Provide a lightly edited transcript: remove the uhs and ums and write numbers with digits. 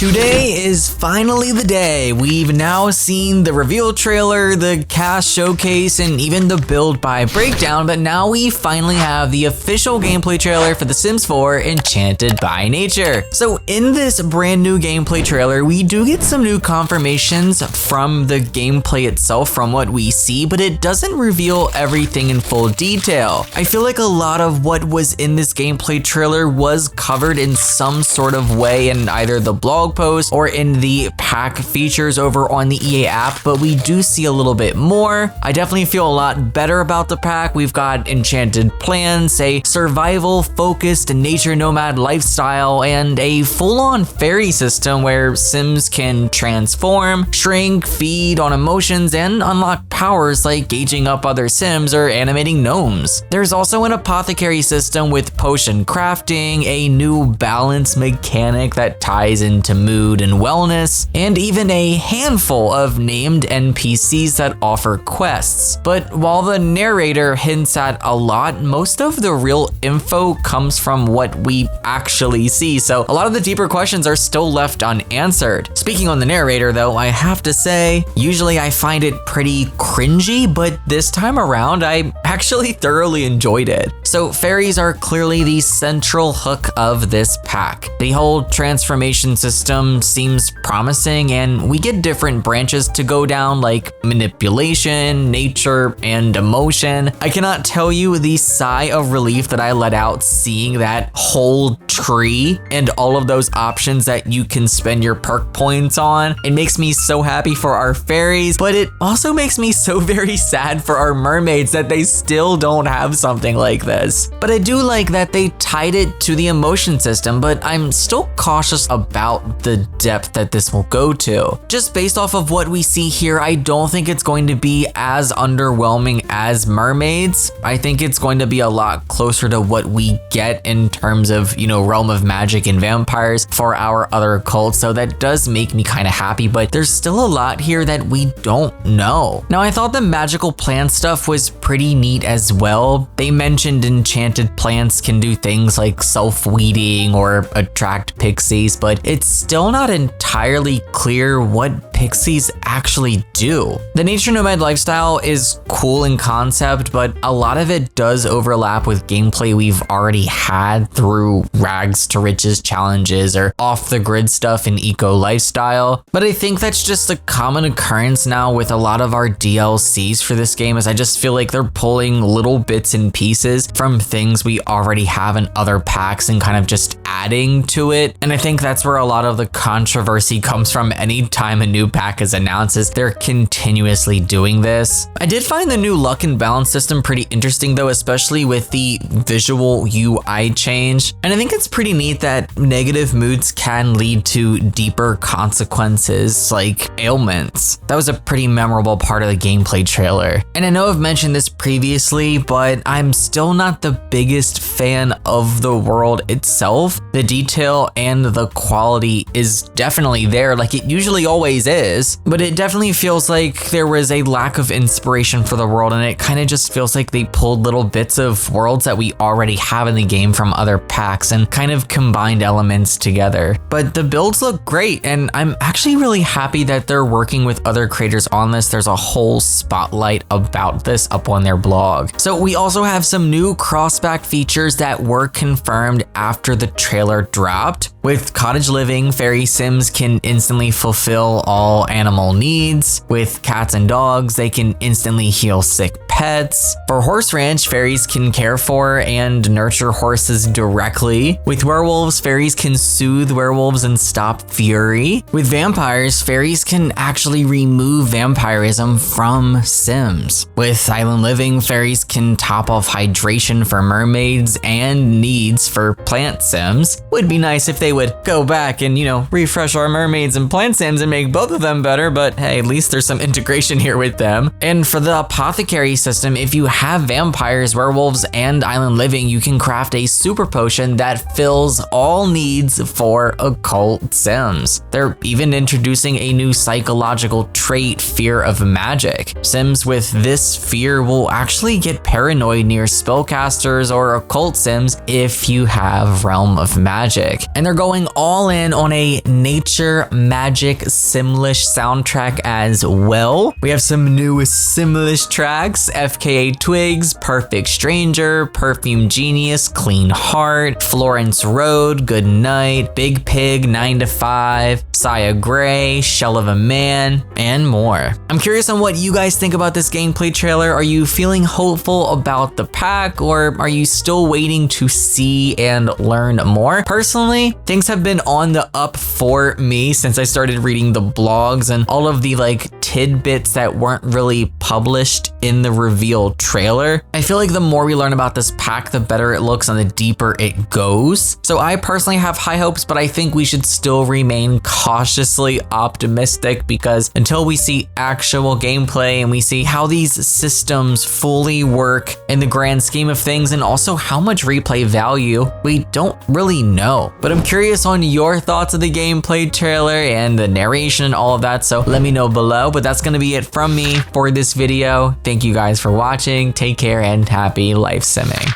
Today is finally the day. We've now seen the reveal trailer, the cast showcase, and even the build by breakdown, but now we finally have the official gameplay trailer for The Sims 4 Enchanted by Nature. So in this brand new gameplay trailer, we do get some new confirmations from the gameplay itself from what we see, but it doesn't reveal everything in full detail. I feel like a lot of what was in this gameplay trailer was covered in some sort of way in either the blog post or in the pack features over on the EA app, but we do see a little bit more. I definitely feel a lot better about the pack. We've got enchanted plants, a survival focused nature nomad lifestyle, and a full-on fairy system where Sims can transform, shrink, feed on emotions, and unlock powers like gauging up other Sims or animating gnomes. There's also an apothecary system with potion crafting, a new balance mechanic that ties into mood and wellness, and even a handful of named NPCs that offer quests. But while the narrator hints at a lot, most of the real info comes from what we actually see, so a lot of the deeper questions are still left unanswered. Speaking on the narrator though, I have to say, usually I find it pretty cringy, but this time around I actually thoroughly enjoyed it. So fairies are clearly the central hook of this pack. The whole transformation system seems promising, and we get different branches to go down like manipulation, nature, and emotion. I cannot tell you the sigh of relief that I let out seeing that whole tree and all of those options that you can spend your perk points on. It makes me so happy for our fairies, but it also makes me so very sad for our mermaids that they still don't have something like this. But I do like that they tied it to the emotion system, but I'm still cautious about the depth that this will go to. Just based off of what we see here, I don't think it's going to be as underwhelming as mermaids. I think it's going to be a lot closer to what we get in terms of, Realm of Magic and vampires for our other cults, so that does make me kind of happy, but there's still a lot here that we don't know. Now, I thought the magical plant stuff was pretty neat as well. They mentioned enchanted plants can do things like self-weeding or attract pixies, but it's still not entirely clear what pixies actually do. The nature nomad lifestyle is cool in concept, but a lot of it does overlap with gameplay we've already had through rags to riches challenges or off the grid stuff in eco lifestyle. But I think that's just a common occurrence now with a lot of our DLCs for this game, as I just feel like they're pulling little bits and pieces from things we already have in other packs and kind of just adding to it. And I think that's where a lot of the controversy comes from anytime a new pack is announced, is they're continuously doing this. I did find the new luck and balance system pretty interesting though, especially with the visual UI change. And I think it's pretty neat that negative moods can lead to deeper consequences like ailments. That was a pretty memorable part of the gameplay trailer. And I know I've mentioned this previously, but I'm still not the biggest fan of the world itself. The detail and the quality is definitely there, like it usually always is, but it definitely feels like there was a lack of inspiration for the world, and it kind of just feels like they pulled little bits of worlds that we already have in the game from other packs and kind of combined elements together. But the builds look great, and I'm actually really happy that they're working with other creators on this. There's a whole spotlight about this up on their blog. So we also have some new CrossPack features that were confirmed after the trailer dropped. With cottage living, fairy Sims can instantly fulfill all animal needs. With cats and dogs, they can instantly heal sick pets. For horse ranch, fairies can care for and nurture horses directly. With werewolves, fairies can soothe werewolves and stop fury. With vampires, fairies can actually remove vampirism from Sims. With island living, fairies can top off hydration for mermaids and needs for plant Sims. Would be nice if they would go back and, refresh our mermaids and plant Sims and make both of them better, but hey, at least there's some integration here with them. And for the apothecary system, if you have vampires, werewolves, and island living, you can craft a super potion that fills all needs for occult sims. They're even introducing a new psychological trait, fear of magic. Sims with this fear will actually get paranoid near spellcasters or occult sims if you have Realm of Magic. And they're going all in on a nature magic simlish soundtrack as well. We have some new simlish tracks: FKA Twigs, Perfect Stranger, Perfume Genius, Clean Heart, Florence Road, Good Night, Big Pig, 9 to 5, Saya Gray, Shell of a Man, and more. I'm curious on what you guys think about this gameplay trailer. Are you feeling hopeful about the pack, or are you still waiting to see and learn more? Personally, things have been on the up for me since I started reading the blogs and all of the tidbits that weren't really published in the reveal trailer. I feel like the more we learn about this pack, the better it looks and the deeper it goes. So I personally have high hopes, but I think we should still remain cautiously optimistic, because until we see actual gameplay and we see how these systems fully work in the grand scheme of things, and also how much replay value, we don't really know. But I'm curious on your thoughts of the gameplay trailer and the narration and all of that, so let me know below. But that's gonna be it from me for this video. Thank you guys for watching. Take care and happy life simming.